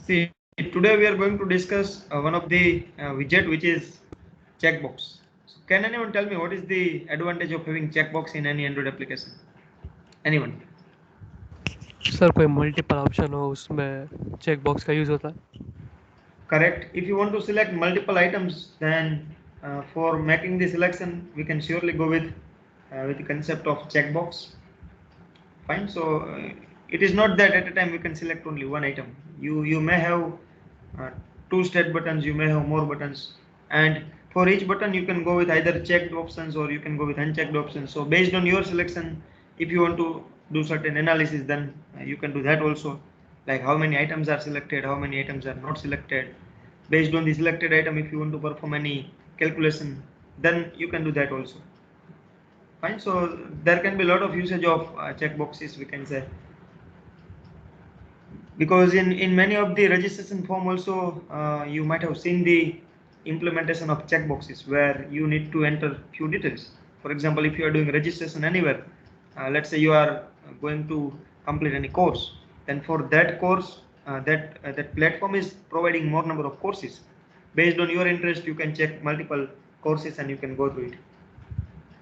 See, today we are going to discuss one of the widget which is checkbox. So can anyone tell me what is the advantage of having checkbox in any Android application? Anyone? Sir कोई multiple option हो उसमें check box का use होता है. Correct. If you want to select multiple items, then for making the selection, we can surely go with the concept of checkbox. Fine. So it is not that at a time we can select only one item. You may have uh, two state buttons, you may have more buttons, and for each button you can go with either checked options or you can go with unchecked options. So based on your selection, if you want to do certain analysis, then you can do that also, like how many items are selected, how many items are not selected. Based on the selected item, if you want to perform any calculation, then you can do that also. Fine. So there can be a lot of usage of checkboxes, we can say, because in many of the registration form also you might have seen the implementation of checkboxes where you need to enter few details. For example, if you are doing registration anywhere, let's say you are going to complete any course, then for that course that platform is providing more number of courses. Based on your interest, you can check multiple courses and you can go through it.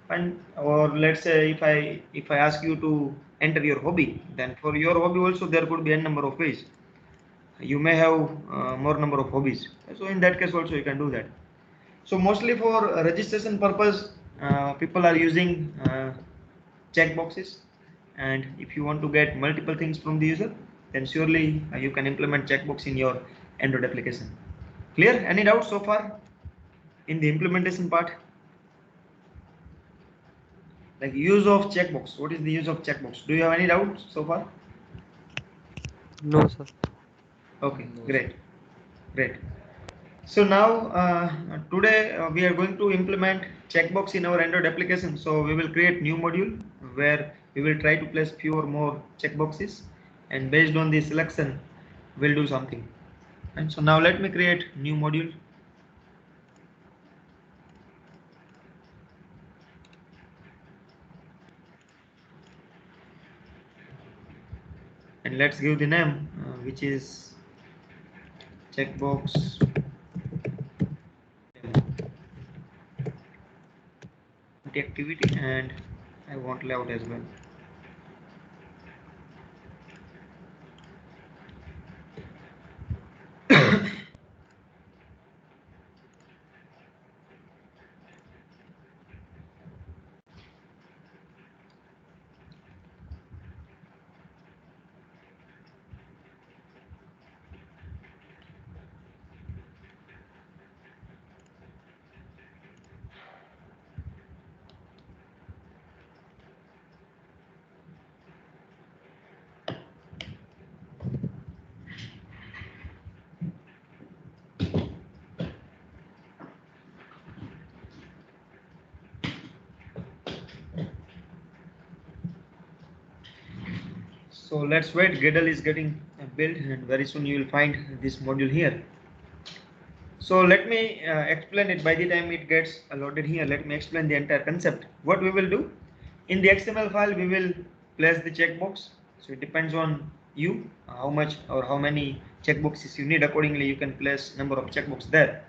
And or let's say if I ask you to enter your hobby, then for your hobby also there could be n number of ways. You may have more number of hobbies, so in that case also you can do that. So mostly for registration purpose, people are using check boxes, and if you want to get multiple things from the user, then surely you can implement checkbox in your Android application. Clear? Any doubts so far in the implementation part? Like use of checkbox, what is the use of checkbox? Do you have any doubts so far? No sir. Okay, great. So now today we are going to implement checkbox in our Android application. So we will create new module where we will try to place few or more checkboxes, and based on the selection we'll do something. And so now let me create new module. And let's give the name which is checkbox activity, and I want layout as well. So let's wait. Gradle is getting built, and very soon you will find this module here. So let me explain it. By the time it gets loaded here, let me explain the entire concept. What we will do in the XML file, we will place the checkbox. So it depends on you how much or how many checkboxes you need. Accordingly, you can place number of checkboxes there.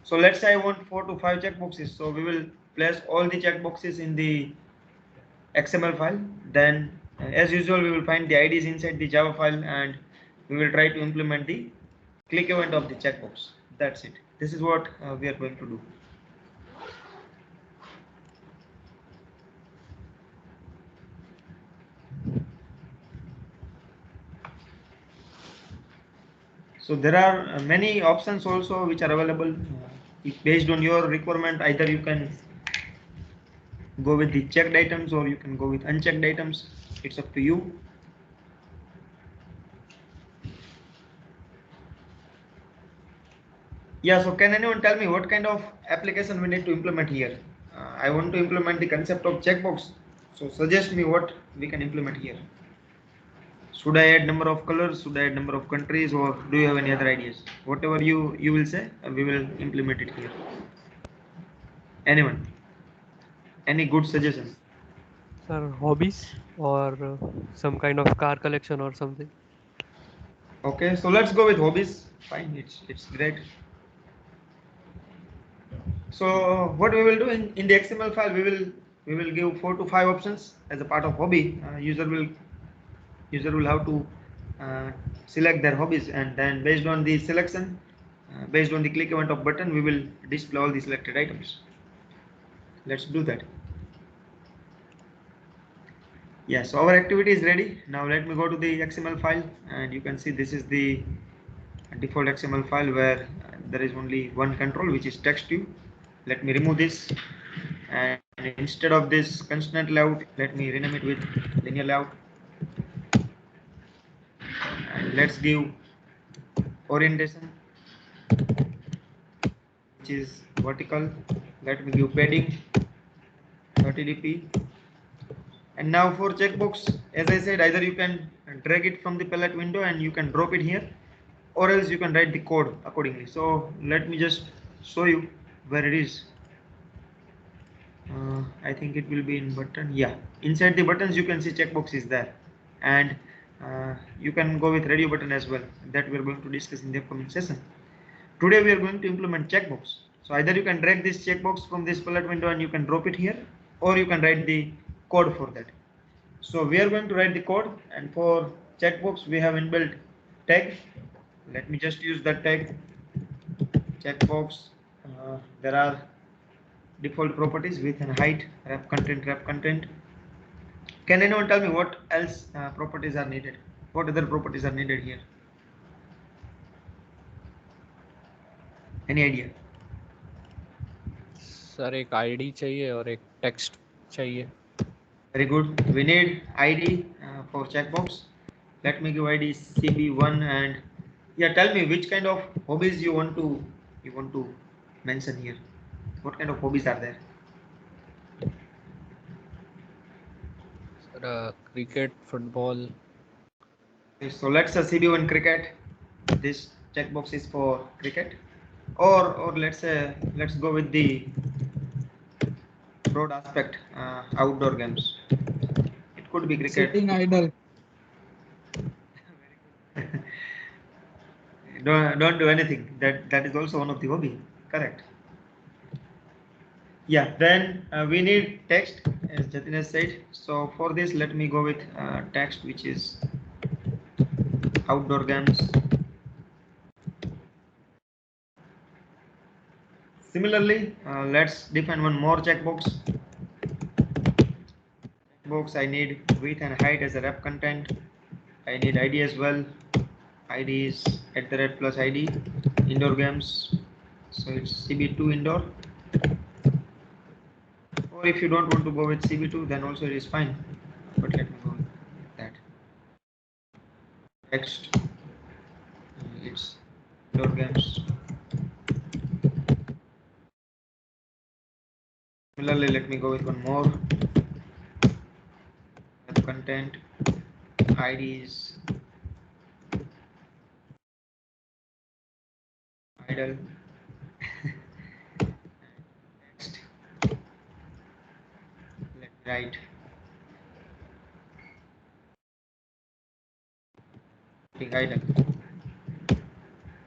So let's say I want 4 to 5 checkboxes. So we will place all the checkboxes in the XML file. Then, as usual, we will find the IDs inside the Java file, and we will try to implement the click event of the checkbox. That's it. This is what we are going to do. So there are many options also which are available based on your requirement. Either you can go with the checked items or you can go with unchecked items. It's up to you. Yeah, so can anyone tell me what kind of application we need to implement here? I want to implement the concept of checkbox. So suggest me what we can implement here. Should I add number of colors? Should I add number of countries? Or do you have any other ideas? Whatever you will say, we will implement it here. Anyone? Any good suggestion? Sir, hobbies or some kind of car collection or something. Okay, so let's go with hobbies. Fine, it's great. So what we will do in the XML file, we will give 4 to 5 options as a part of hobby. User will have to uh, select their hobbies, and then based on the selection, based on the click event of button, we will display all the selected items. Let's do that. Yes, so our activity is ready. Now let me go to the XML file, and you can see this is the default XML file where there is only one control, which is text view. Let me remove this, and instead of this constraint layout, let me rename it with linear layout, and let's give orientation, which is vertical. Let me give padding 30 dp. And now for checkbox, as I said, either you can drag it from the palette window and you can drop it here, or else you can write the code accordingly. So let me just show you where it is. I think it will be in button. Yeah, inside the buttons you can see checkbox is there, and you can go with radio button as well, that we are going to discuss in the upcoming session. Today we are going to implement checkbox. So either you can drag this checkbox from this palette window and you can drop it here, or you can write the code for that. So we are going to write the code, and for checkbox we have inbuilt tag. Let me just use that tag checkbox. There are default properties: width and height, wrap content. Can anyone tell me what else properties are needed? What other properties are needed here? Any idea? Sir एक ID चाहिए और एक text चाहिए. Very good. We need ID for checkbox. Let me give ID CB1, and yeah, tell me which kind of hobbies you want to mention here. What kind of hobbies are there? Sir cricket, football. Okay, so let's say CB1 cricket. This checkbox is for cricket, or let's go with the broad aspect, outdoor games. It could be cricket. Sitting idle. Don't do anything. That is also one of the hobby. Correct. Yeah, then we need text, as Jatin has said. So for this, let me go with text, which is outdoor games. Similarly, let's define one more checkbox. Checkbox, I need width and height as a wrap content. I need ID as well. ID is @ plus ID. Indoor games, so it's CB2 indoor. Or if you don't want to go with CB2, then also it is fine. But let me go with that. Text, it's indoor games. Similarly, let me go with one more. Content, IDs, idle. Next, let me write idle.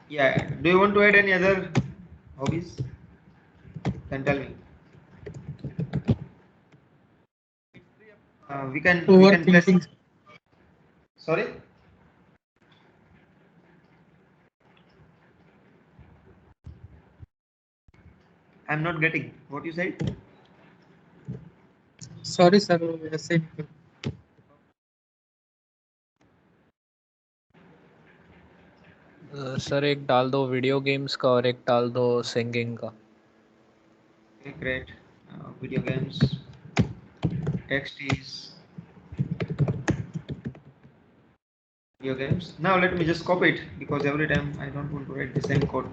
Yeah, do you want to add any other hobbies? Then tell me. We can place. Overthinking. Sorry. I'm not getting what you said. Sorry, sir. ऐसे नहीं. Sir एक डाल दो video games का और एक डाल दो सिंगिंग का. Okay, great. Video games. Text is video games. Now let me just copy it, because every time I don't want to write the same code.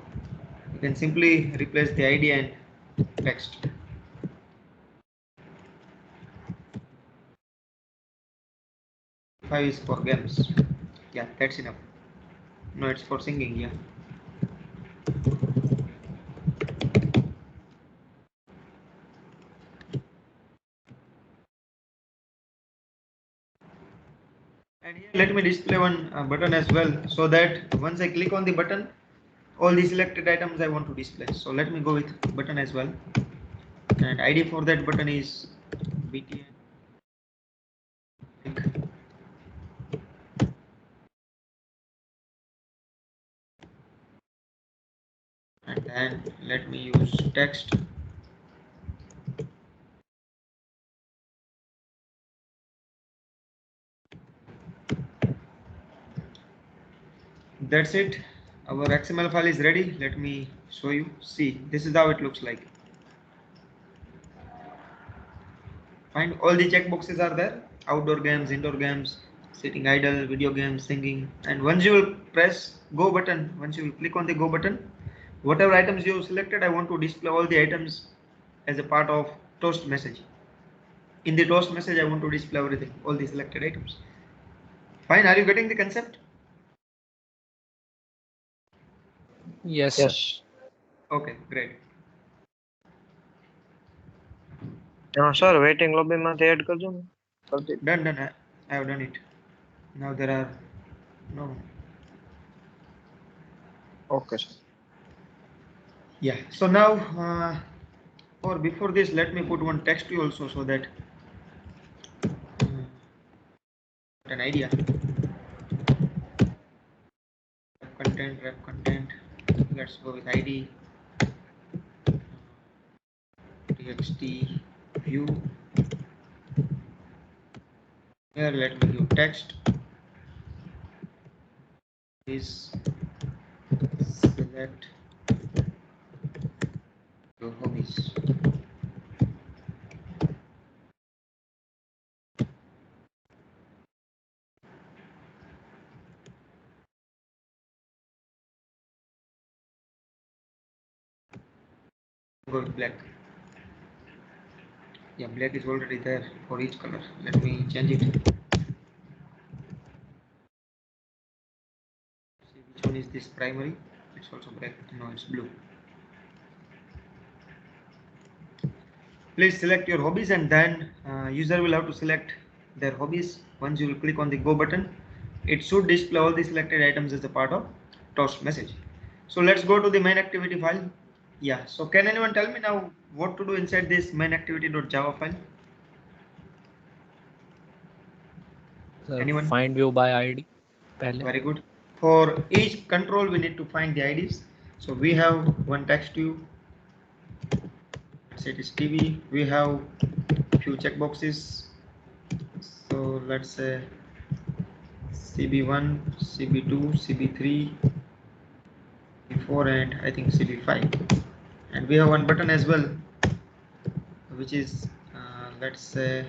You can simply replace the ID and text. Five is for games. Yeah, that's enough. No, it's for singing. Yeah. And here let me display one button as well, so that once I click on the button, all the selected items I want to display. So let me go with button as well, and ID for that button is btn. And then let me use text. That's it. Our XML file is ready. Let me show you. See, this is how it looks like. Find all the checkboxes are there: outdoor games, indoor games, sitting idle, video games, singing. And once you will press go button, once you will click on the go button, whatever items you have selected, I want to display all the items as a part of toast message. In the toast message, I want to display everything, all the selected items. Fine, are you getting the concept? Yes, Yes. sir. Okay, great. Sir, waiting lobby માંથી add કરજો ને. કરતી. Done. I have done it. Now there are no. Okay, sir. Yeah. So now, or before this, let me put one text to you also, so that an idea. Wrap content. Let's go with ID. Txt view. Here let me give text is select your hobbies. Go with black. Yeah, black is already there for each color. Let me change it. See which one is this primary. It's also black. No, it's blue. Please select your hobbies, and then user will have to select their hobbies. Once you will click on the go button, it should display all the selected items as a part of toast message. So let's go to the main activity file. Yeah, so can anyone tell me now what to do inside this main activity.java file? Sir, Anyone? find view by ID. पहले. Very good. For each control, we need to find the IDs. So we have one text view. Let's say it is TV. We have few checkboxes. So let's say CB1, CB2, CB3, CB4, and I think CB5. And we have one button as well, which is let's say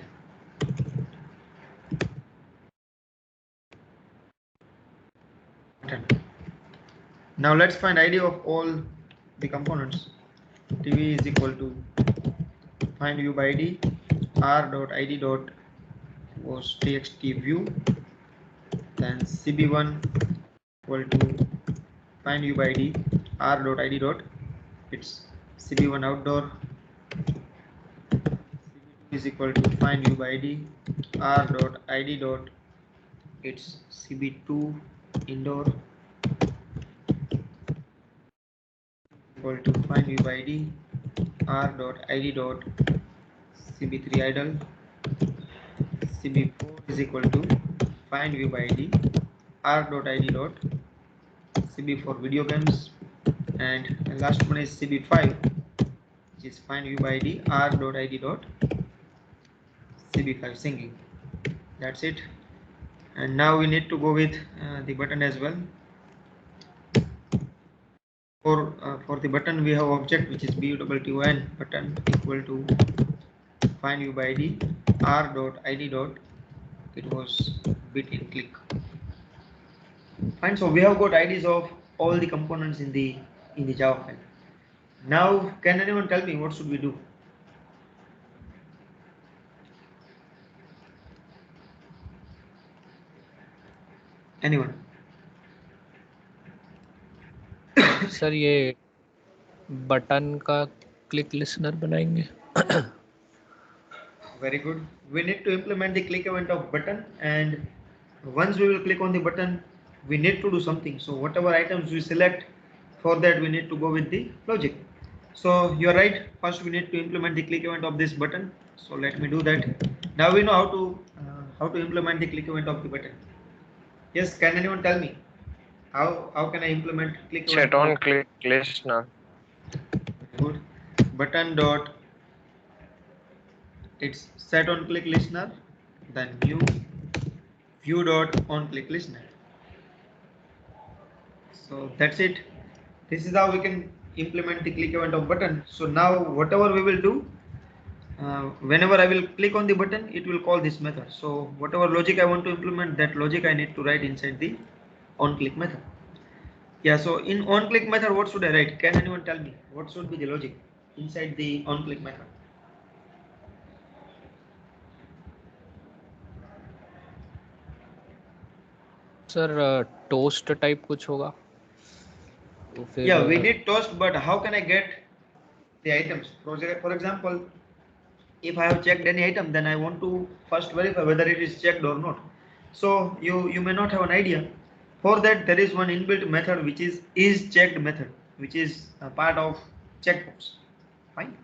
button. Now let's find ID of all the components. TV is equal to find view by ID r.id dot was txt view, then cb1 equal to find view by id r.id dot it's cb1 outdoor, cb2 is equal to find view by id r.id dot it's cb2 indoor equal to find view by id r.id dot cb3 idle, cb4 is equal to find view by id r.id dot cb4 video games, and the last one is cb5, which is find view by id r.id dot cb5 singing. That's it. And now we need to go with the button as well. For the button, we have object which is button button equal to find view by id r.id dot it was bit in click. Fine. So we have got IDs of all the components in the Java file. Now, can anyone tell me what should we do? Anyone? Sir ये button का click listener बनाएंगे. Very good. We need to implement the click event of button, and Once we will click on the button, we need to do something. So whatever items we select, for that we need to go with the logic. So you're right. First we need to implement the click event of this button. So let me do that. Now we know how to implement the click event of the button. Yes, can anyone tell me how can I implement click event? Set on click listener. Good. Button dot, it's set on click listener, then new view dot on click listener. So that's it. This is how we can implement the click event of button. So now whatever we will do, whenever I will click on the button, it will call this method. So whatever logic I want to implement, that logic I need to write inside the on click method. Yeah, so in on click method, what should I write? Can anyone tell me what should be the logic inside the on click method? Sir toast type कुछ होगा तो फिर Yeah, we did toast, but how can I get the items? For example, if I have checked any item, then I want to first verify whether it is checked or not. So you may not have an idea. For that, there is one inbuilt method which is checked method, which is a part of checkbox. Fine.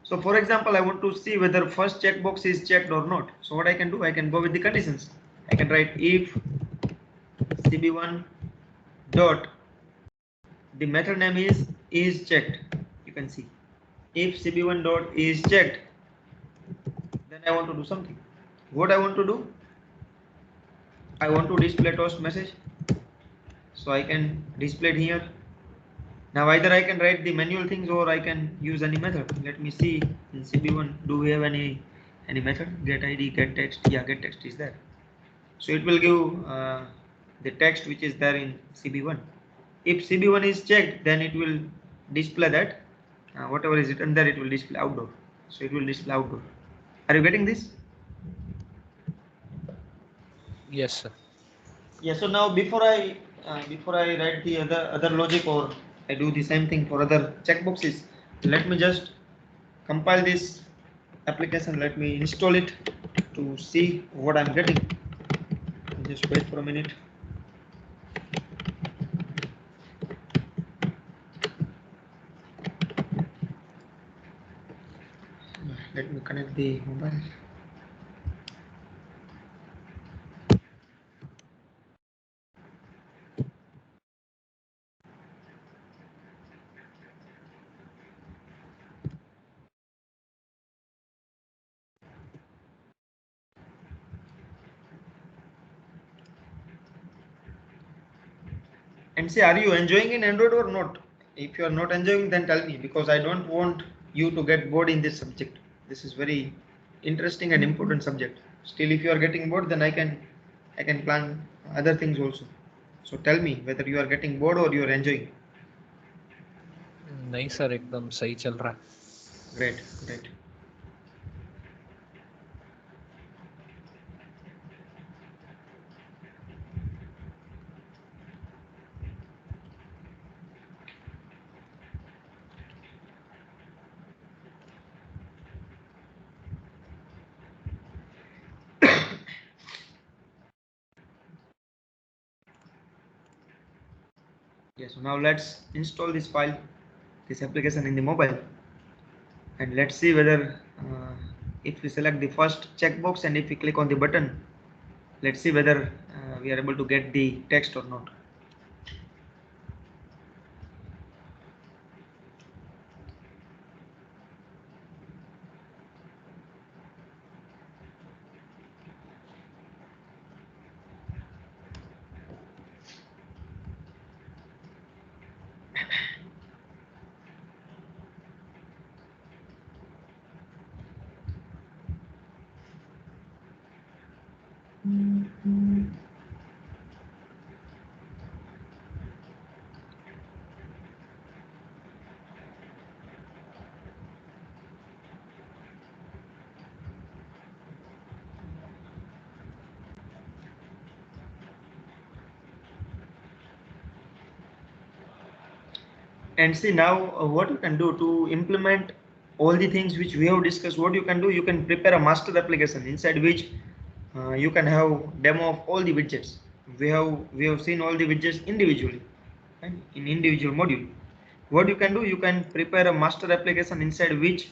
So for example, I want to see whether first checkbox is checked or not. So what I can do, I can go with the conditions. I can write if cb1 dot, the method name is checked. You can see if cb1 dot is checked, then I want to do something. What I want to do, I want to display toast message, so I can display it here. Now either I can write the manual things or I can use any method. Let me see in cb1, do we have any method? Get id, get text. Yeah, get text is there, so it will give the text which is there in cb1. If cb1 is checked, then it will display that whatever is written there, it will display outdoor. So it will display outdoor. Are you getting this? yes sir. Yeah, so now before I write the other logic, or I do the same thing for other checkboxes, let me just compile this application. Let me install it to see what I'm getting. Just wait for a minute. Let me connect the mobile. And say, are you enjoying in Android or not? If you are not enjoying, then tell me, because I don't want you to get bored in this subject. This is very interesting and important subject. Still, if you are getting bored, then I can plan other things also. So tell me whether you are getting bored or you are enjoying. नहीं sir एकदम सही चल रहा है. Great, great. Yeah, so now let's install this file, this application in the mobile, and let's see whether if we select the first checkbox and if we click on the button, let's see whether we are able to get the text or not. And see now what you can do to implement all the things which we have discussed. What you can do, you can prepare a master application inside which you can have demo of all the widgets. We have seen all the widgets individually, right? In individual module. What you can do, you can prepare a master application inside which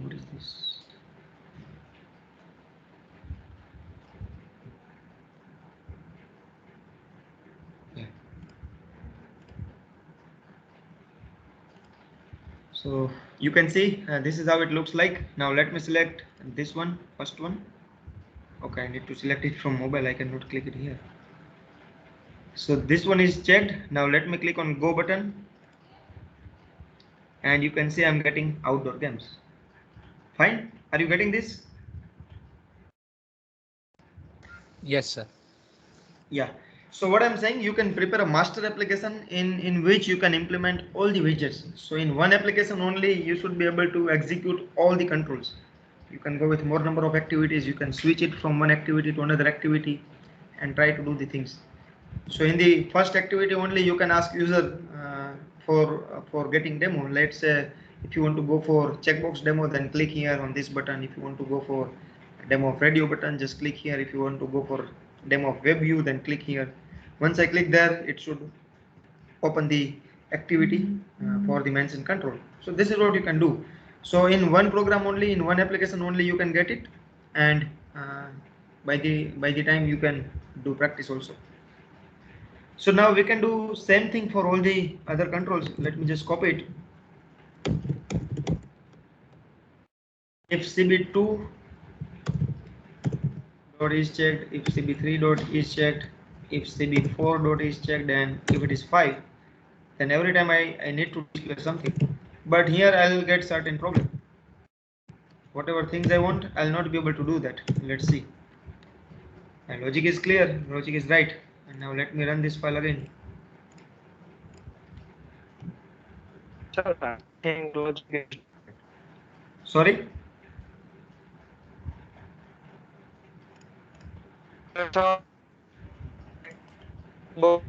what is this? Yeah. So you can see this is how it looks like. Now let me select this one, first one. Okay, I need to select it from mobile. I cannot click it here. So this one is checked. Now let me click on go button, and you can see I'm getting outdoor games. Fine. Are you getting this? Yes, sir. Yeah. So what I'm saying, you can prepare a master application in which you can implement all the widgets. So in one application only, you should be able to execute all the controls. You can go with more number of activities. You can switch it from one activity to another activity and try to do the things. So in the first activity only, you can ask user for getting demo. Let's say if you want to go for checkbox demo, then click here on this button. If you want to go for demo of radio button, just click here. If you want to go for demo of web view, then click here. Once I click there, it should open the activity for the mentioned control. So this is what you can do. So in one program only, in one application only, you can get it, and by the time you can do practice also. So now we can do same thing for all the other controls. Let me just copy it. If CB2 dot is checked, if CB3 dot is checked, if CB4 dot is checked, and if it is 5, then every time I need to display something. But here I'll get certain problem. Whatever things I want, I'll not be able to do that. Let's see. And logic is clear, logic is right. And now let me run this file again. Sir, I think logic is Sorry. so both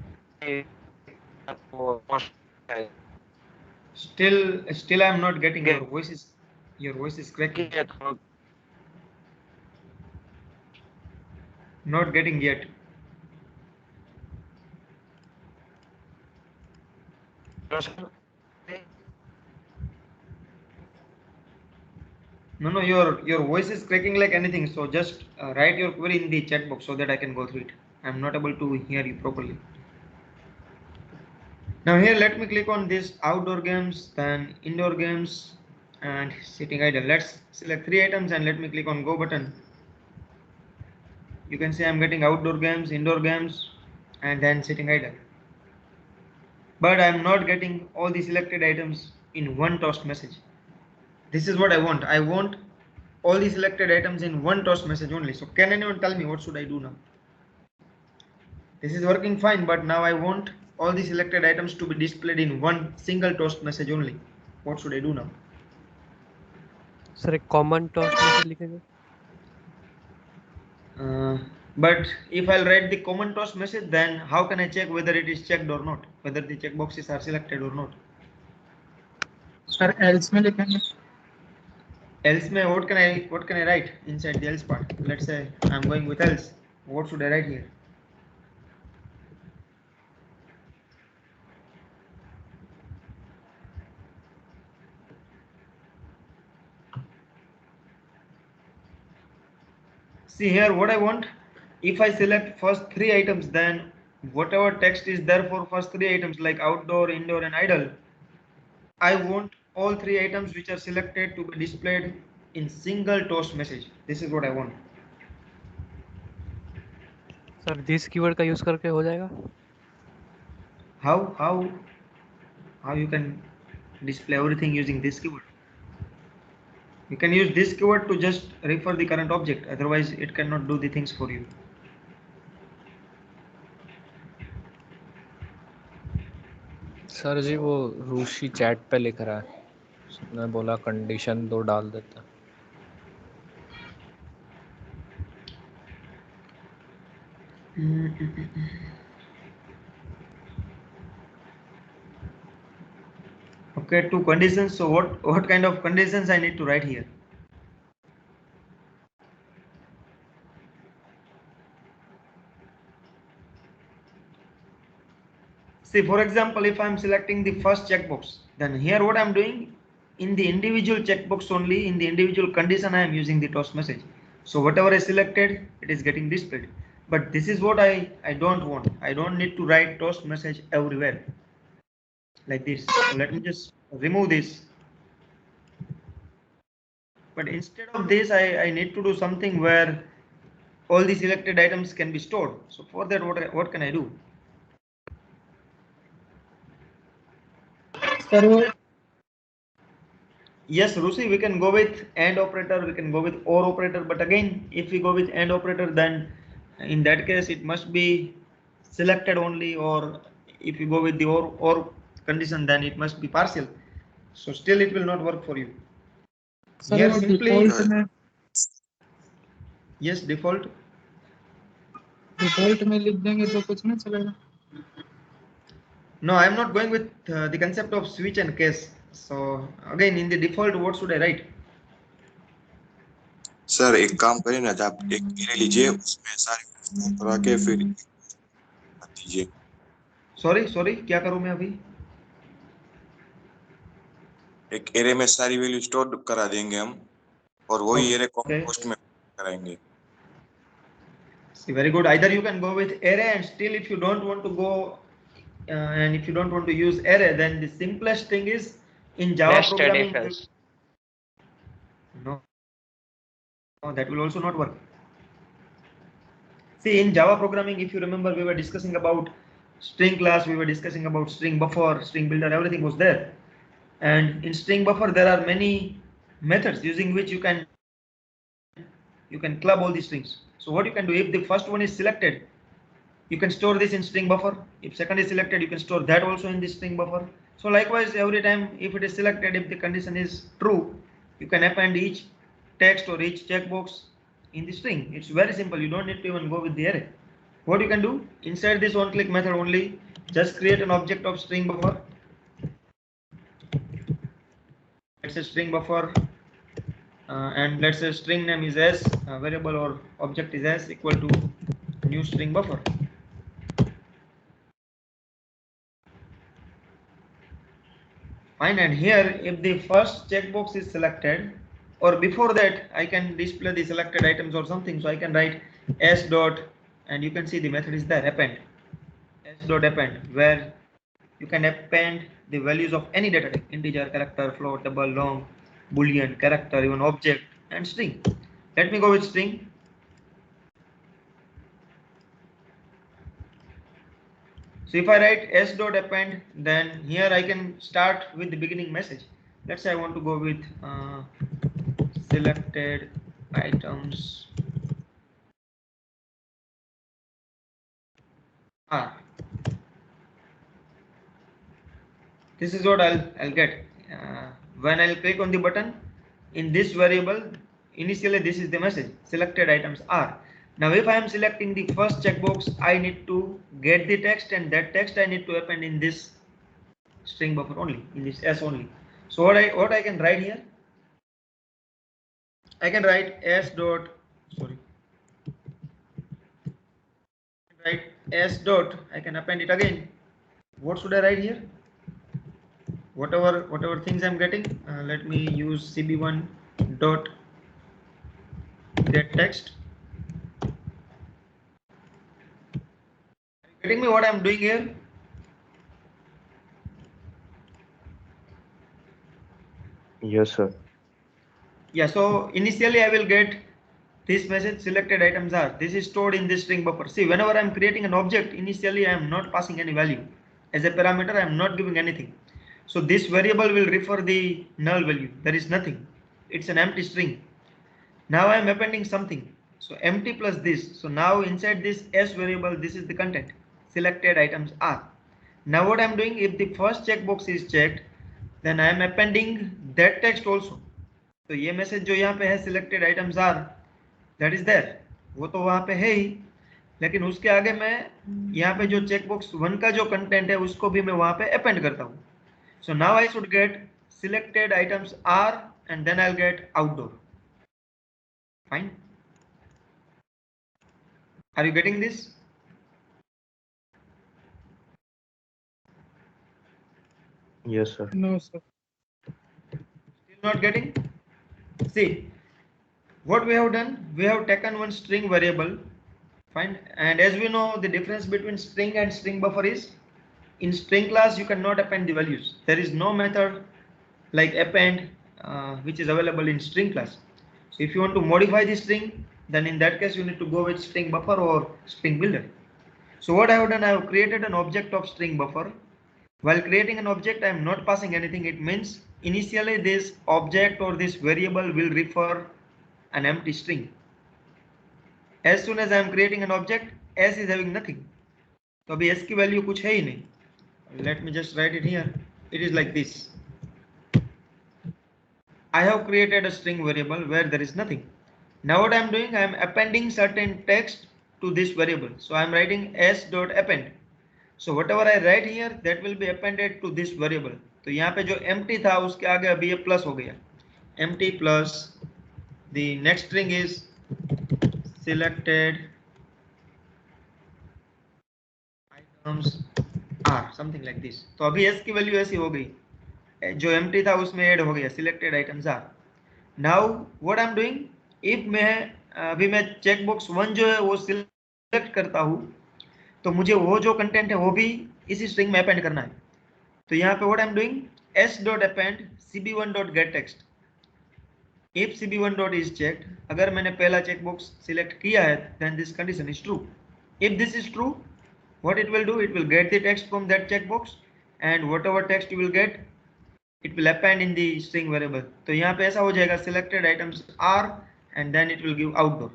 Still I'm not getting your voice is cracking. Not getting yet. No, your voice is cracking like anything. So just write your query in the chat box so that I can go through it. I'm not able to hear you properly. Now here let me click on this outdoor games, then indoor games, and sitting idle. Let's select 3 items and let me click on go button. You can see I'm getting outdoor games, indoor games, and then sitting idle. But I'm not getting all the selected items in one toast message. This is what I want. I want all the selected items in one toast message only. So can anyone tell me what should I do now? This is working fine, but now I want all the selected items to be displayed in one single toast message only. What should I do now? Sir एक common toss message लिखेंगे. But if I'll write the common toast message, then how can I check whether it is checked or not, whether the checkboxes are selected or not? Sir else में लिखेंगे. Else में what can I write inside the else part? Let's say I'm going with else. What should I write here? See here what I want. If I select first 3 items, then whatever text is there for first 3 items like outdoor, indoor, and idle, I want all 3 items which are selected to be displayed in single toast message. This is what I want. Sir this keyword का use करके हो जाएगा. How you can display everything using this keyword? You can use this keyword to just refer the current object, otherwise it cannot do the things for you. Sir ji वो रूशी chat पे लिख रहा है, उसने बोला कंडीशन 2 डाल देता. Okay, 2 conditions. So what kind of conditions I need to write here? See, for example, if I'm selecting the first checkbox, then here what I'm doing, in the individual checkbox only, in the individual condition, I am using the toast message. So whatever I selected, it is getting displayed. But this is what I don't want. I don't need to write toast message everywhere like this. So let me just remove this. But instead of this, I need to do something where all the selected items can be stored. So for that, what can I do? Sir वो Yes, Rusi, we can go with AND operator, we can go with OR operator, but again, if we go with AND operator, then in that case, it must be selected only, or if you go with the OR condition, then it must be partial. So still it will not work for you. Sir Here वो simply, yes, default में लिख देंगे तो कुछ नहीं चलेगा. no, I am not going with the concept of switch and case. So again, in the default, what should I write? Sir एक काम करें ना, आप एक एरे लीजिए, उसमें सारी वैल्यू करा के फिर दीजिए. Sorry, क्या करूं मैं अभी? एक एरे में सारी वैल्यू स्टोर करा देंगे हम, और वही एरे कंपोस्ट में कराएंगे. See, very good. Either you can go with array, and still if you don't want to go and if you don't want to use array, then the simplest thing is in Java Nested programming. if else. No, that will also not work. See, in Java programming, if you remember, we were discussing about string class, we were discussing about string buffer, string builder, everything was there. And in string buffer, there are many methods using which you can club all these strings. So what you can do, if the first one is selected, you can store this in string buffer. If second is selected, you can store that also in the string buffer. So likewise, every time if it is selected, if the condition is true, you can append each text or each checkbox in the string. It's very simple. You don't need to even go with the array. What you can do, inside this one click method only, just create an object of string buffer. Let's say string buffer, and let's say string name is s, variable or object is s equal to new string buffer. Fine, and here if the first checkbox is selected, or before that I can display the selected items or something, so I can write s dot, and you can see the method is there, append, s dot append, where you can append the values of any data type, integer, character, float, double, long, boolean, character, even object, and string. Let me go with string. So if I write s dot append, then here I can start with the beginning message. Let's say I want to go with selected items are. This is what I'll get when I'll click on the button. In this variable, initially this is the message, selected items are. Now if I am selecting the first checkbox, I need to get the text, and that text I need to append in this string buffer only, in this s only. So what I can write here, I can write s dot, sorry, write s dot, I can append it again. What should I write here? Whatever things I'm getting, let me use cb1 dot get text. Getting me what I'm doing here? Yes, sir. Yeah, so initially I will get this message, selected items are. This is stored in this string buffer. See, whenever I'm creating an object, initially I am not passing any value. As a parameter, I am not giving anything. So this variable will refer the null value. There is nothing. It's an empty string. Now I am appending something. So empty plus this. So now inside this s variable, this is the content. Selected items are. Now what I am doing, if the first checkbox is checked, then I am appending that text also. तो ये message जो यहाँ पे है selected items are, that is there, वो तो वहाँ पे है ही, लेकिन उसके आगे मैं यहाँ पे जो चेकबॉक्स 1 का जो कंटेंट है उसको भी मैं वहाँ पे अपेंड करता हूँ. So now I should get selected items are and then I will get outdoor. Fine, are you getting this? Yes, sir. No, sir. Still not getting? See, what we have done, we have taken one string variable, fine, and as we know, the difference between string and string buffer is, in string class you cannot append the values. There is no method like append which is available in string class. So if you want to modify the string, then in that case you need to go with string buffer or string builder. So what I have done, I have created an object of string buffer. While creating an object, I am not passing anything. It means initially this object or this variable will refer an empty string. As soon as I am creating an object, s is having nothing. तो अभी s की value कुछ है ही नहीं. Let me just write it here. It is like this. I have created a string variable where there is nothing. Now what I am doing, I am appending certain text to this variable. So I am writing s.append. So whatever I write here, that will be appended to this variable. तो यहाँ पे जो empty था उसके आगे अभी ये plus हो गया. Empty plus the next string is selected items are something like this. तो अभी s की वैल्यू ऐसी हो गई, जो empty था उसमें ऐड हो गया selected items are. Now what I'm doing, if मैं अभी मैं checkbox 1 जो है वो select करता हूँ, तो मुझे वो जो कंटेंट है वो भी इसी स्ट्रिंग में अपेंड करना है. तो यहाँ पे what I'm doing, s.append cb1.getText. if cb1 is checked, अगर मैंने पहला चेकबॉक्स सिलेक्ट किया है, then this condition is true. If this is true, what it will do, it will get the text from that checkbox, and whatever text you will get, it will append in the string variable. तो यहाँ पे ऐसा हो जाएगा selected items are, and then it will give outdoor.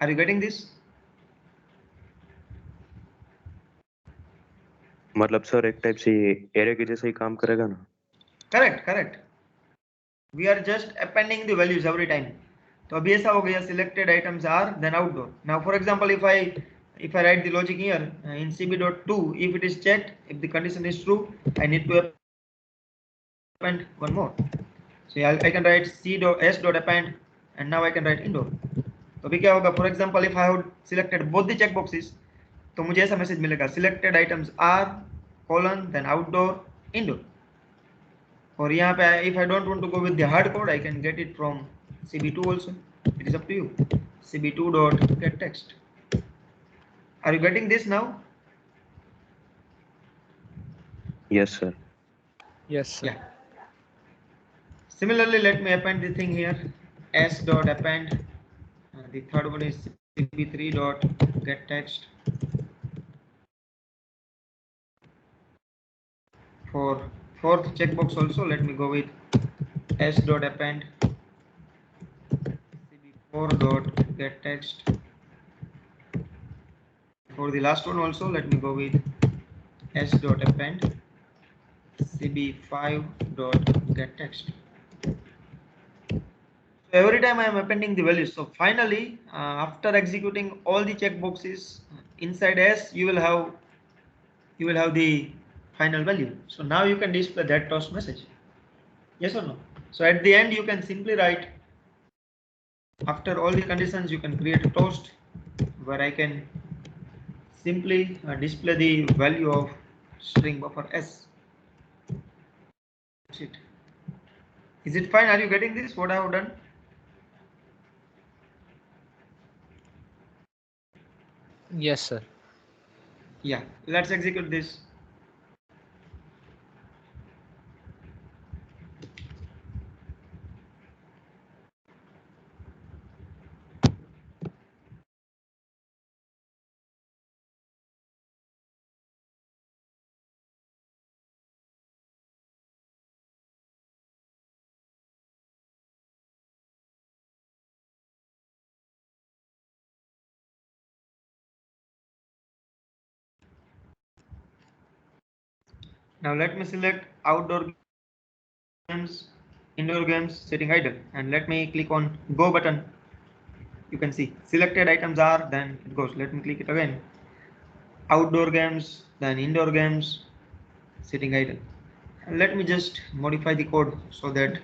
Are you getting this? मतलब sir एक type से array के जैसे ही काम करेगा ना? Correct, correct. We are just appending the values every time. तो अभी ऐसा हो गया selected items are then outdoor. Now for example, if I write the logic here in cb.to, if it is checked, if the condition is true, I need to append one more. So I can write s.append, and now I can write indoor. तो अभी क्या होगा, for example, if I have selected both the check boxes, तो मुझे ऐसा message मिलेगा selected items are colon then outdoor indoor. और यहाँ पे if I don't want to go with the hard code, I can get it from cb2 also. It is up to you. cb2.getText. Are you getting this now? Yes, sir. Yes, sir. Yeah. Similarly, let me append the thing here. s.append. The third one is cb3.getText. For fourth checkbox also, let me go with s.append cb4.getText. For the last one also, let me go with s.append cb5.getText. So every time I am appending the values. So finally, after executing all the checkboxes inside s, you will have the final value. So now you can display that toast message. Yes or no? So at the end, you can simply write, after all the conditions, you can create a toast where I can simply display the value of string buffer s. That's it. Is it fine? Are you getting this? What I have done? Yes, sir. Yeah. Let's execute this. Now let me select outdoor games, indoor games, setting idle, and let me click on go button. You can see selected items are, then it goes. Let me click it again. Outdoor games, then indoor games, setting idle. And let me just modify the code so that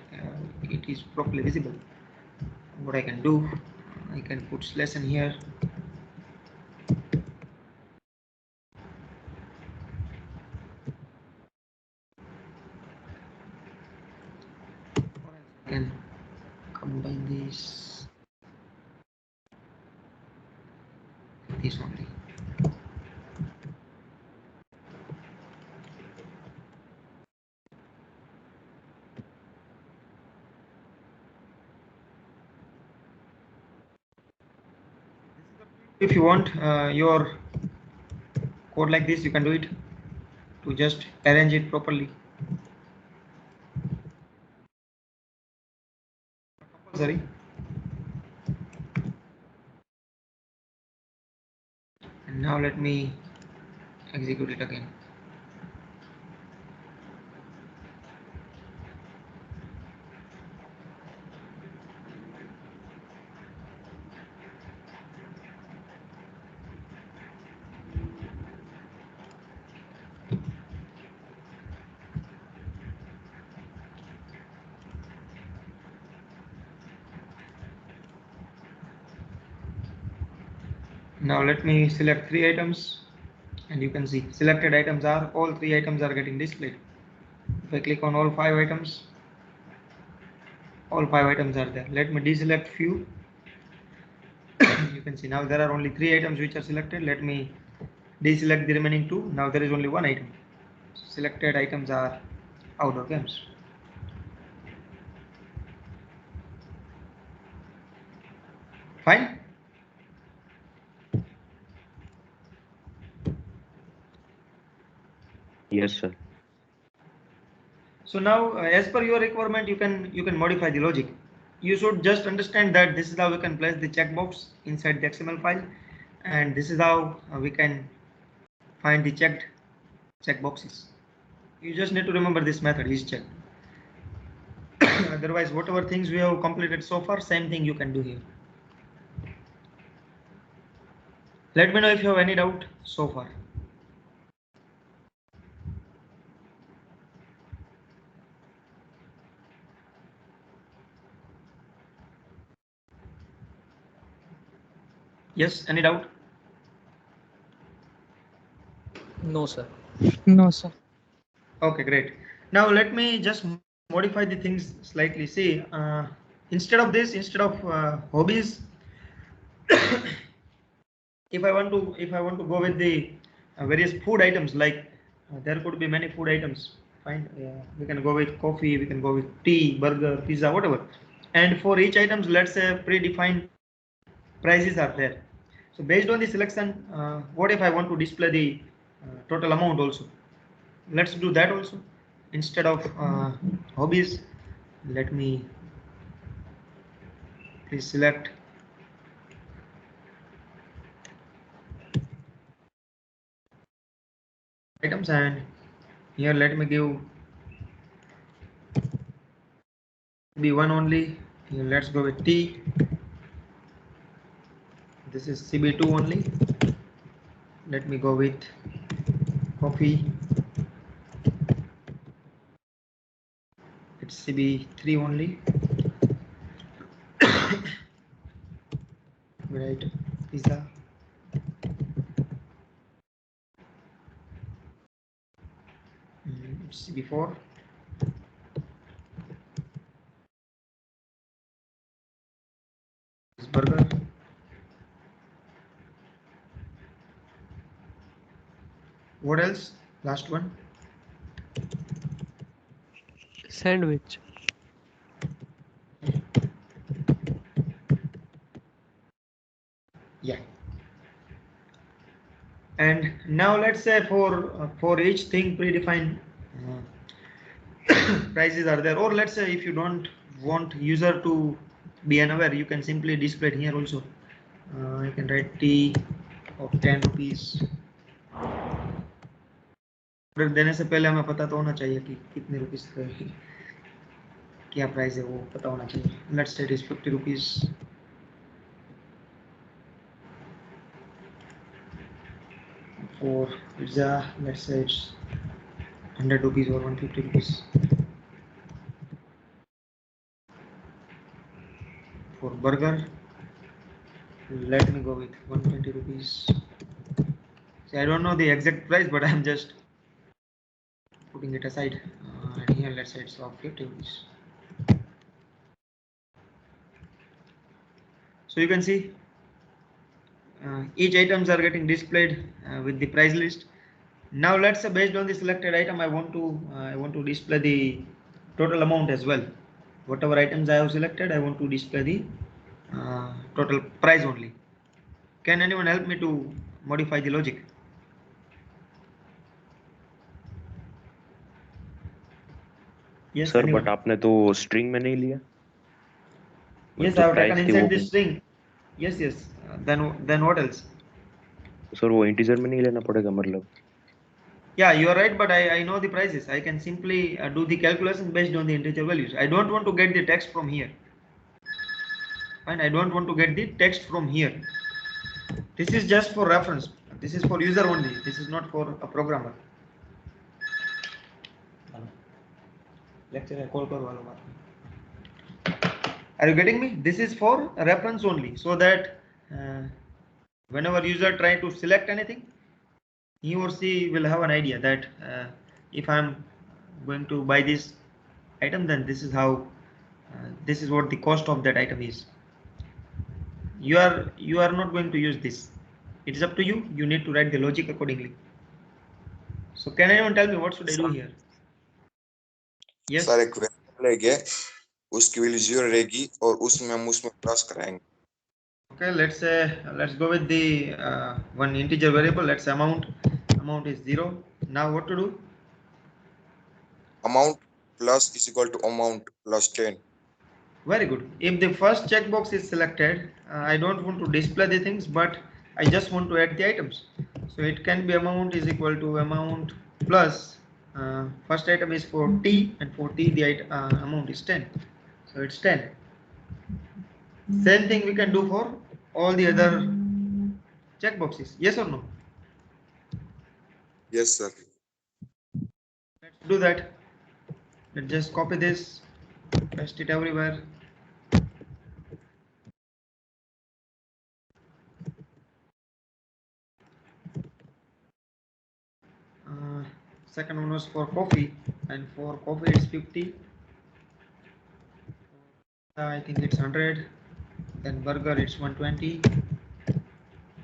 it is properly visible. What I can do, I can put slash in here. this only. If you want your code like this, you can do it to just arrange it properly. Compulsory. And now let me execute it again. Now let me select 3 items, and you can see selected items are all 3 items are getting displayed. If I click on all 5 items, all 5 items are there. Let me deselect few. You can see now there are only 3 items which are selected. Let me deselect the remaining 2. Now there is only 1 item. Selected items are outdoor games. Fine. Yes, sir. So now as per your requirement, you can modify the logic. You should just understand that this is how we can place the checkbox inside the XML file, and this is how we can find the checked checkboxes. You just need to remember this method is checked. Otherwise, whatever things we have completed so far, same thing you can do here. Let me know if you have any doubt so far. Yes, any doubt? No, sir. No, sir. Okay, great. Now let me just modify the things slightly. See, instead of this, instead of hobbies, if I want to go with the various food items, like there could be many food items. Fine, we can go with coffee, we can go with tea, burger, pizza, whatever. And for each items, let's say predefined prices are there. So based on the selection, what if I want to display the total amount also? Let's do that also. Instead of hobbies, let me please select items, and here let me give B1 only. Here let's go with tea. This is CB2 only. Let me go with coffee. It's CB3 only. Right, pizza. It's CB4. It's burger. What else? Last one. Sandwich. Yeah. And now let's say for each thing predefined prices are there, or let's say if you don't want user to be unaware, you can simply display it here also. You can write tea of 10 rupees. Order देने से पहले हमें पता तो होना चाहिए कि कितने रुपीस क्या प्राइस है, वो पता होना चाहिए. Let's say it is 50 rupees. For pizza, let's say it's 100 rupees or 150 rupees. For burger, let me go with 120 rupees. See, I don't know the exact price, but I'm just putting it aside. And here let's say it's of 50 rupees. So you can see Each items are getting displayed with the price list. Now let's say based on the selected item, I want to display the total amount as well. Whatever items I have selected, I want to display the total price only. Can anyone help me to modify the logic? Yes, sir anyone? But आपने तो string में नहीं लिया Yes, जो I have price taken थी वो inside the string. Yes, yes. Then what else? Sir वो integer में नहीं लेना पड़ेगा मतलब Yeah, you are right, but I know the prices. I can simply do the calculation based on the integer values. I don't want to get the text from here. And I don't want to get the text from here. This is just for reference. This is for user only. This is not for a programmer. Lecture call karo walo baat. Are you getting me? This is for reference only, so that whenever user try to select anything, he or she will have an idea that if I'm going to buy this item, then this is how this is what the cost of that item is. You are not going to use this. It is up to you. You need to write the logic accordingly. So can anyone tell me what should I do here? Yes. Sir एक variable लेंगे, उसकी value 0 रहेगी और उसमें हम उसमें plus कराएंगे. Okay, let's go with the one integer variable. Let's say amount is 0. Now what to do? Amount plus is equal to amount plus 10. Very good. If the first checkbox is selected, I don't want to display the things, but I just want to add the items. So it can be amount is equal to amount plus first item is for T, and for T the amount is 10. So it's 10. Same thing we can do for all the other checkboxes. Yes or no? Yes, sir. Let's do that. Let's just copy this, paste it everywhere. Second one was for coffee, and for coffee it's 50. I think it's 100. Then burger it's 120,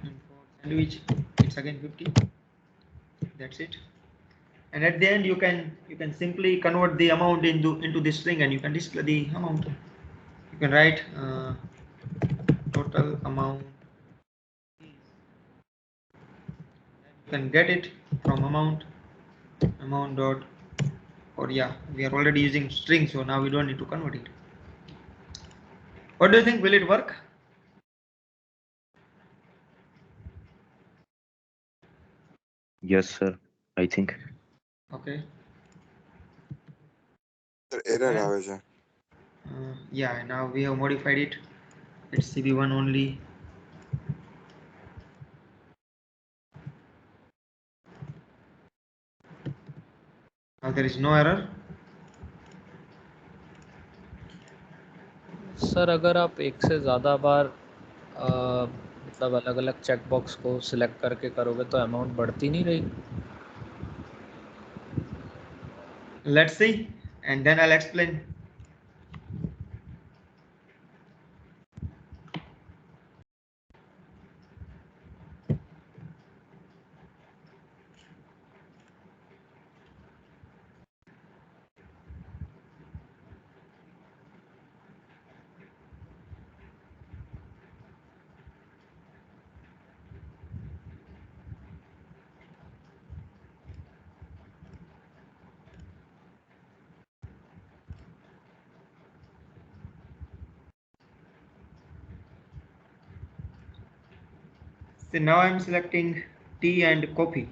and for sandwich it's again 50. That's it. And at the end you can simply convert the amount into the string, and you can display the amount. You can write total amount. You can get it from amount dot, or yeah, we are already using string, so now we don't need to convert it. What do you think? Will it work? Yes sir I think Okay. Sir, error Yeah. આવે છે. Yeah, now we have modified it. It's CB1 only. Now there is no error. Sir अगर आप एक से ज़्यादा बार मतलब अलग अलग चेक बॉक्स को सिलेक्ट करके करोगे तो अमाउंट बढ़ती नहीं रही. Let's see, and then I'll explain. So now I'm selecting tea and coffee.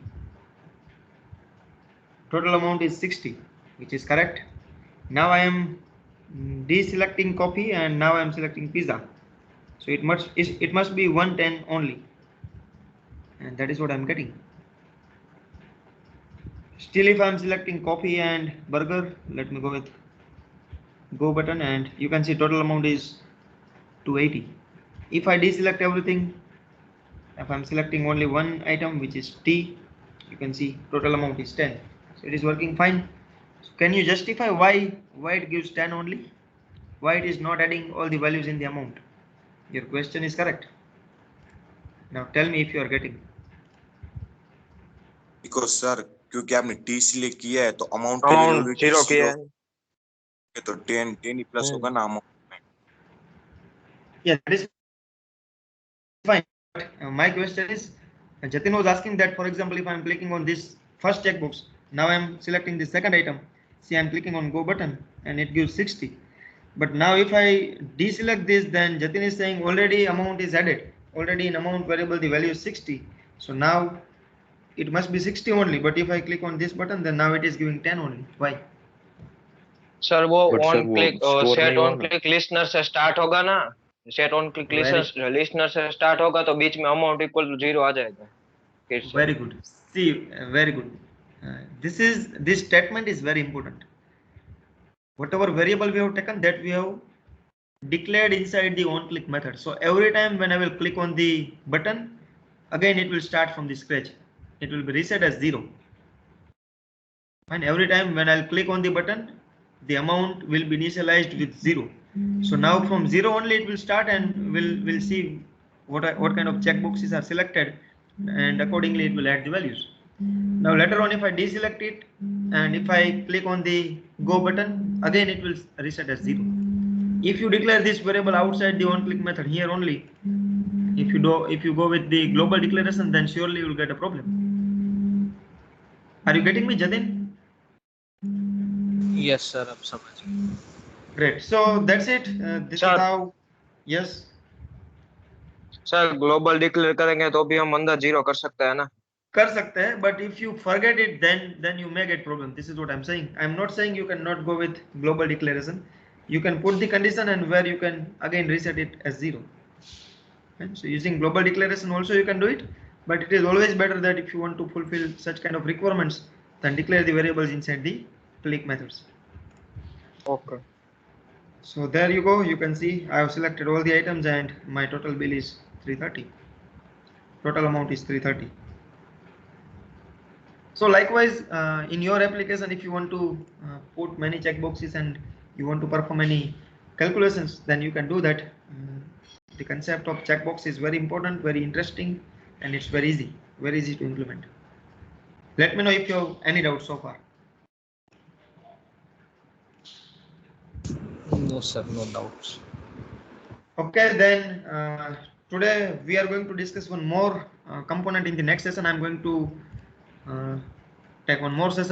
Total amount is 60, which is correct. Now I am deselecting coffee, and now I am selecting pizza. So it must be 110 only, and that is what I'm getting. Still, if I'm selecting coffee and burger, let me go with go button, and you can see total amount is 280. If I deselect everything, if I'm selecting only one item, which is tea, you can see total amount is 10. So it is working fine. So can you justify why it gives 10 only? Why it is not adding all the values in the amount? Your question is correct. Now tell me if you are getting. Because sir क्योंकि आपने T select किया है तो amount की amount value zero किया है। तो 10 ही plus होगा ना अमाउंट में. Yeah, that is fine. But my question is, Jatin was asking that, for example, if I'm clicking on this first checkbox, now I'm selecting the second item. See, I'm clicking on go button and it gives 60. But now if I deselect this, then Jatin is saying already amount is added. Already in amount variable, the value is 60. So now it must be 60 only. But if I click on this button, then now it is giving 10 only. Why? Sir वो But on sir, वो click store set नहीं हुआ on ना। Click listener से start होगा ना, set on click listener से start होगा तो बीच में अमाउंट इक्वल टू जीरो आ जाएगा फिर से. Very good. See, very good. This statement is very important. Whatever variable we have taken, that we have declared inside the on click method. So every time when I will click on the button, again it will start from the scratch. It will be reset as 0. And every time when I'll click on the button, the amount will be initialized with 0. So now from 0 only it will start, and we'll see what kind of checkboxes are selected, and accordingly it will add the values. Now later on, if I deselect it and if I click on the go button, again it will reset as 0. If you declare this variable outside the on click method here only, if you go with the global declaration, then surely you will get a problem. Are you getting me, Jatin? Yes sir, अब समझ गए. Great. So that's it. This Sir. is how. Yes. Sir global declare करेंगे तो भी हम अंदर zero कर सकते हैं ना. कर सकते हैं, but if you forget it, then you may get problem. This is what I'm saying. I'm not saying you cannot go with global declaration. You can put the condition and where you can again reset it as 0. Right? So using global declaration also you can do it, but it is always better that if you want to fulfill such kind of requirements, then declare the variables inside the click methods. Okay. So there you go. You can see I have selected all the items and my total bill is 330. Total amount is 330. So likewise, in your application, if you want to put many checkboxes and you want to perform any calculations, then you can do that. The concept of checkbox is very important, very interesting, and it's very easy to implement. Let me know if you have any doubts so far. No sir, no doubts. Okay, then today we are going to discuss one more component. In the next session, I'm going to take one more session.